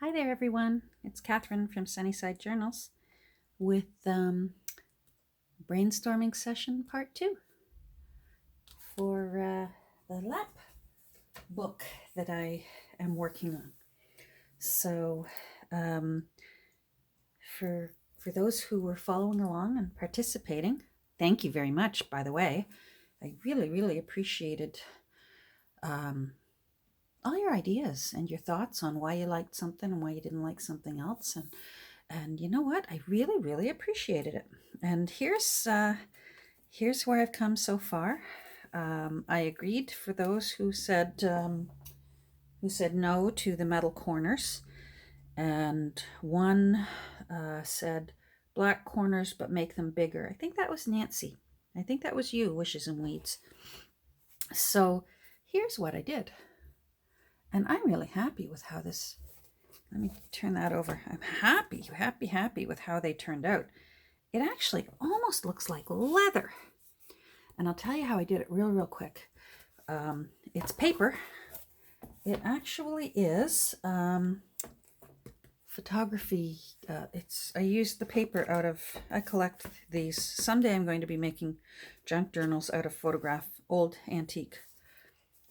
Hi there, everyone. It's Catherine from Sunnyside Journals with brainstorming session part 2 for the lap book that I am working on. So, for those who were following along and participating, thank you very much. By the way, I really appreciated all your ideas and your thoughts on why you liked something and why you didn't like something else. And you know what? I really appreciated it. And here's where I've come so far. I agreed for those who said no to the metal corners, and one said black corners but make them bigger. I think that was Nancy. I think that was you, Wishes and Weeds. So here's what I did. And I'm really happy with how this, let me turn that over. I'm happy with how they turned out. It actually almost looks like leather. And I'll tell you how I did it real quick. It's paper. It actually is photography. I used the paper I collect these. Someday I'm going to be making junk journals out of old antique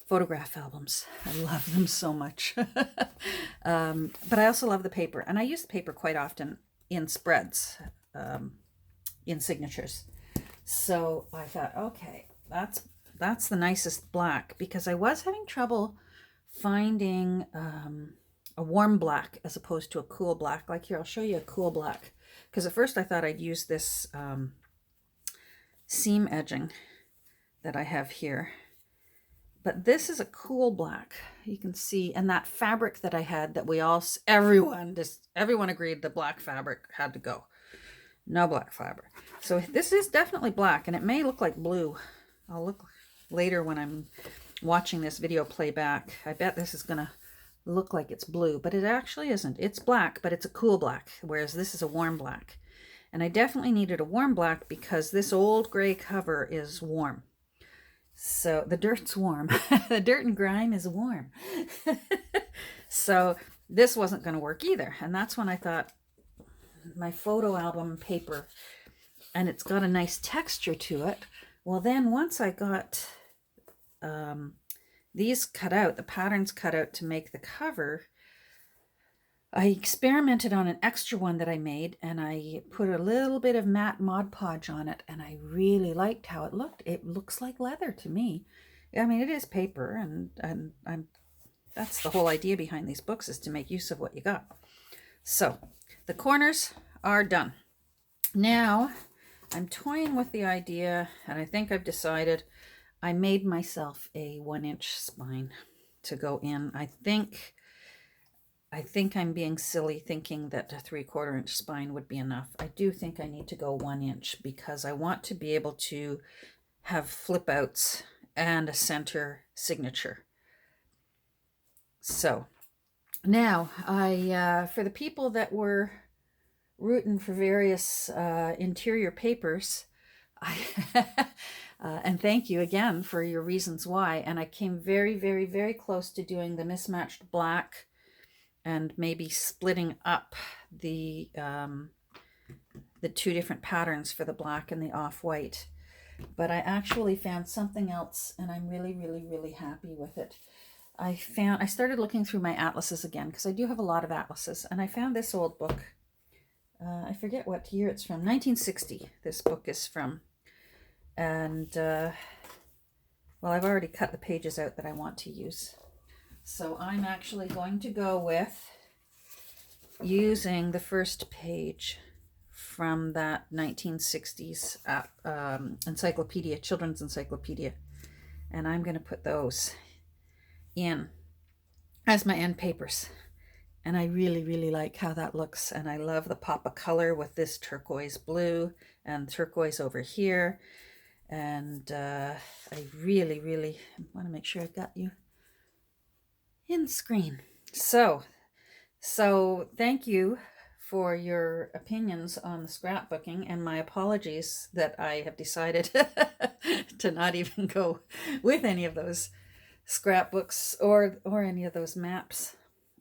photograph albums. I love them so much. But I also love the paper, and I use the paper quite often in spreads, in signatures. So I thought, okay, that's the nicest black, because I was having trouble finding a warm black as opposed to a cool black. Like here, I'll show you a cool black, because at first I thought I'd use this seam edging that I have here. But this is a cool black, you can see, and that fabric that I had that everyone agreed the black fabric had to go. No black fabric. So this is definitely black, and it may look like blue. I'll look later when I'm watching this video playback. I bet this is gonna look like it's blue, but it actually isn't. It's black, but it's a cool black, whereas this is a warm black. And I definitely needed a warm black because this old gray cover is warm. So the dirt's warm. The dirt and grime is warm. So this wasn't going to work either. And that's when I thought, my photo album paper, and it's got a nice texture to it. Well, then once I got these cut out, the patterns cut out to make the cover, I experimented on an extra one that I made, and I put a little bit of matte Mod Podge on it, and I really liked how it looked. It looks like leather to me. I mean, it is paper, and that's the whole idea behind these books, is to make use of what you got. So the corners are done. Now I'm toying with the idea, and I think I've decided. I made myself a 1-inch spine to go in. I think I'm being silly thinking that a 3/4 inch spine would be enough. I do think I need to go 1 inch, because I want to be able to have flip outs and a center signature. So now for the people that were rooting for various interior papers, and thank you again for your reasons why. And I came very close to doing the mismatched black and maybe splitting up the 2 different patterns for the black and the off-white. But I actually found something else, and I'm really happy with it. I started looking through my atlases again, because I do have a lot of atlases, and I found this old book. I forget what year it's from. 1960 this book is from. And well, I've already cut the pages out that I want to use. So I'm actually going to go with using the first page from that 1960s encyclopedia, children's encyclopedia. And I'm going to put those in as my end papers. And I really like how that looks. And I love the pop of color with this turquoise blue and turquoise over here. And I really want to make sure I've got you in screen. So thank you for your opinions on the scrapbooking, and my apologies that I have decided to not even go with any of those scrapbooks or any of those maps.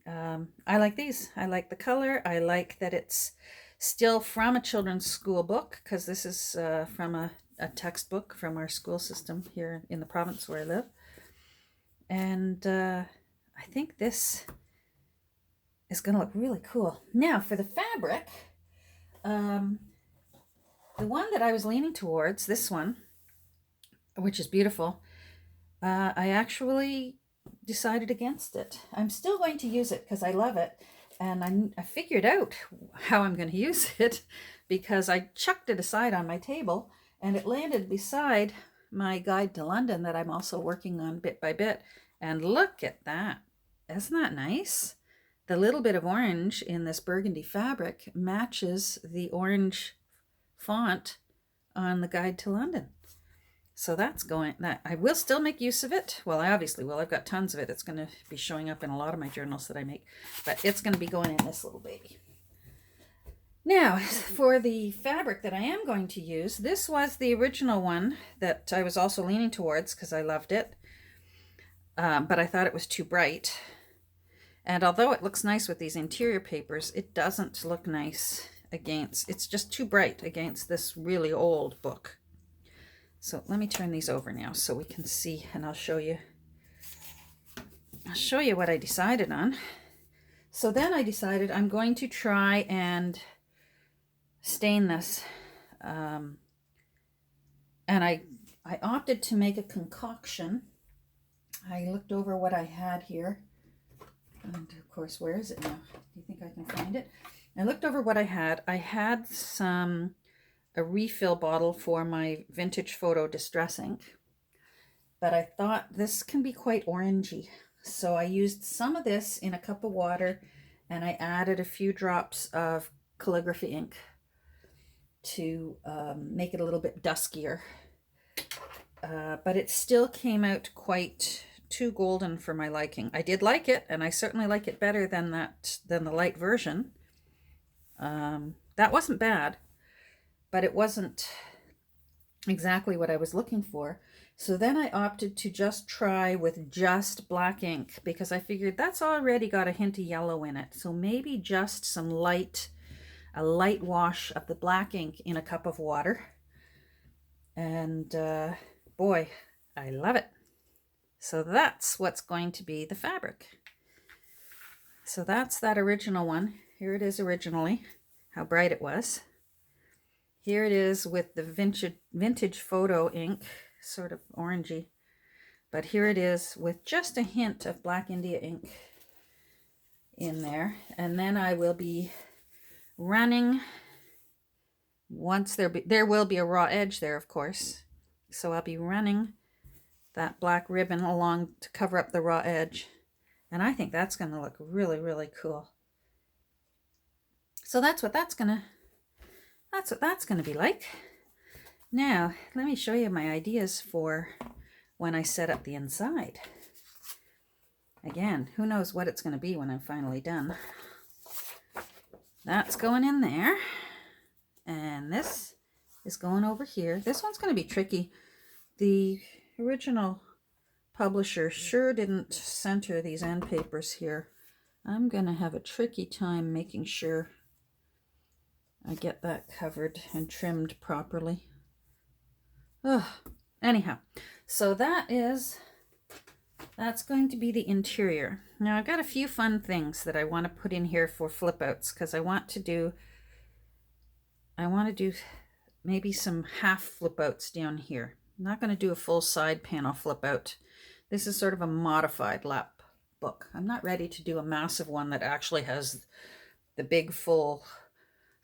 I like these. I like the color. I like that it's still from a children's school book, because this is from a textbook from our school system here in the province where I live. And I think this is going to look really cool. Now for the fabric, the one that I was leaning towards, this one, which is beautiful, I actually decided against it. I'm still going to use it because I love it. And I figured out how I'm going to use it, because I chucked it aside on my table and it landed beside my guide to London that I'm also working on bit by bit. And look at that. Isn't that nice? The little bit of orange in this burgundy fabric matches the orange font on the guide to London. So that's going, that I will still make use of it. Well, I obviously will. I've got tons of it. It's going to be showing up in a lot of my journals that I make, but it's going to be going in this little baby. Now, for the fabric that I am going to use, this was the original one that I was also leaning towards because I loved it, but I thought it was too bright. And although it looks nice with these interior papers, it doesn't look nice against, it's just too bright against this really old book. So let me turn these over now so we can see, and I'll show you what I decided on. So then I decided I'm going to try and stain this. And I opted to make a concoction. I looked over what I had here. And of course, where is it now? Do you think I can find it? I looked over what I had. I had a refill bottle for my vintage photo distress ink, but I thought this can be quite orangey. So I used some of this in a cup of water and I added a few drops of calligraphy ink to make it a little bit duskier. But it still came out quite too golden for my liking. I did like it, and I certainly like it better than the light version. That wasn't bad, but it wasn't exactly what I was looking for. So then I opted to just try with just black ink, because I figured that's already got a hint of yellow in it. So maybe just a light wash of the black ink in a cup of water. And boy, I love it. So that's what's going to be the fabric. So that's that original one. Here it is originally, how bright it was. Here it is with the vintage photo ink, sort of orangey. But here it is with just a hint of Black India ink in there. And then I will be running, once there will be a raw edge there, of course. So I'll be running that black ribbon along to cover up the raw edge. And I think that's going to look really, really cool. So that's what that's going to be like. Now, let me show you my ideas for when I set up the inside. Again, who knows what it's going to be when I'm finally done. That's going in there. And this is going over here. This one's going to be tricky. The original publisher sure didn't center these end papers here. I'm going to have a tricky time making sure I get that covered and trimmed properly. Anyhow, so that's going to be the interior. Now I've got a few fun things that I want to put in here for flip outs, because I want to do maybe some half flip outs down here. I'm not going to do a full side panel flip out. This is sort of a modified lap book. I'm not ready to do a massive one that actually has the big full.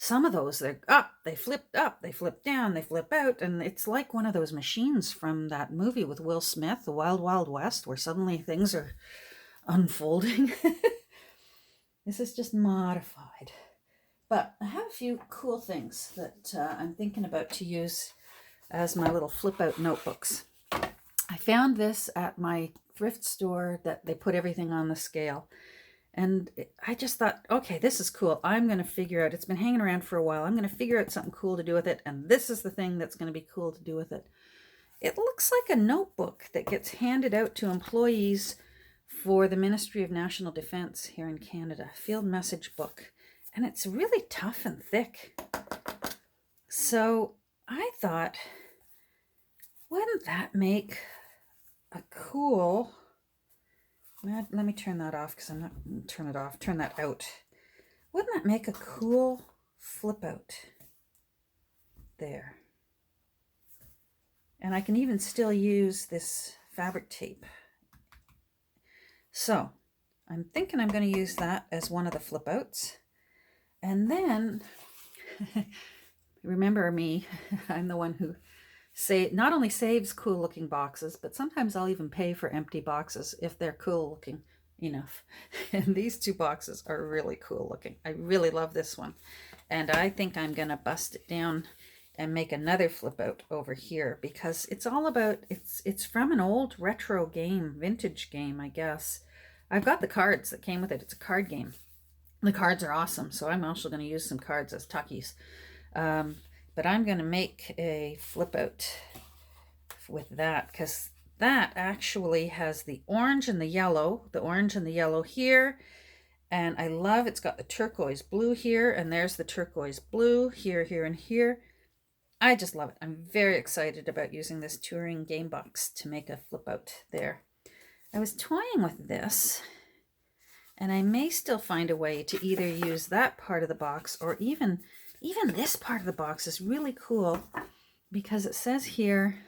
Some of those, they're up, they flip down, they flip out, and it's like one of those machines from that movie with Will Smith, The Wild Wild West, where suddenly things are unfolding. This is just modified. But I have a few cool things that I'm thinking about to use as my little flip out notebooks. I found this at my thrift store that they put everything on the scale. And I just thought, okay, this is cool. I'm going to figure out, it's been hanging around for a while. I'm going to figure out something cool to do with it. And this is the thing that's going to be cool to do with it. It looks like a notebook that gets handed out to employees for the Ministry of National Defense here in Canada, field message book. And it's really tough and thick. So I thought, wouldn't that make a cool... Let me turn that off because I'm not going to turn it off. Turn that out. Wouldn't that make a cool flip out there? And I can even still use this fabric tape. So I'm thinking I'm going to use that as one of the flip outs. And then, remember me, I'm the one who not only saves cool looking boxes, but sometimes I'll even pay for empty boxes if they're cool looking enough. And these two boxes are really cool looking. I really love this one. And I think I'm going to bust it down and make another flip out over here because it's all about, it's from an old retro game, vintage game, I guess. I've got the cards that came with it. It's a card game. The cards are awesome, so I'm also going to use some cards as tuckies. But I'm going to make a flip out with that because that actually has the orange and the yellow here. And I love it's got the turquoise blue here, and there's the turquoise blue here, here, and here. I just love it. I'm very excited about using this touring game box to make a flip out there. I was toying with this, and I may still find a way to either use that part of the box or even this part of the box is really cool because it says here,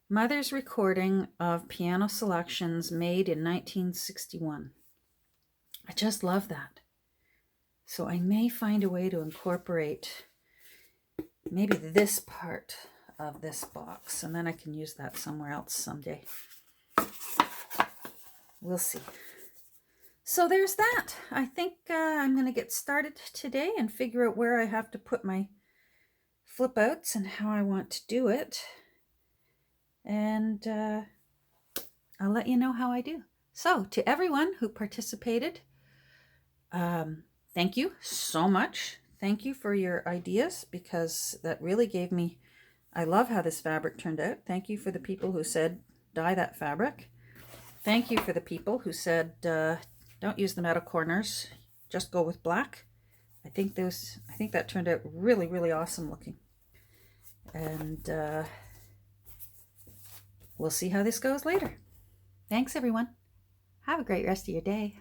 Mother's recording of piano selections made in 1961. I just love that. So I may find a way to incorporate maybe this part of this box, and then I can use that somewhere else someday. We'll see. So there's that. I think I'm going to get started today and figure out where I have to put my flip outs and how I want to do it. And I'll let you know how I do. So to everyone who participated, thank you so much. Thank you for your ideas because that really gave me, I love how this fabric turned out. Thank you for the people who said, dye that fabric. Thank you for the people who said, don't use the metal corners, just go with black. I think that turned out really, really awesome looking. And we'll see how this goes later. Thanks, everyone. Have a great rest of your day.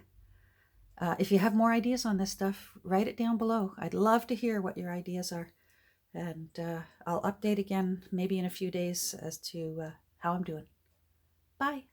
If you have more ideas on this stuff, write it down below. I'd love to hear what your ideas are. And I'll update again maybe in a few days as to how I'm doing. Bye.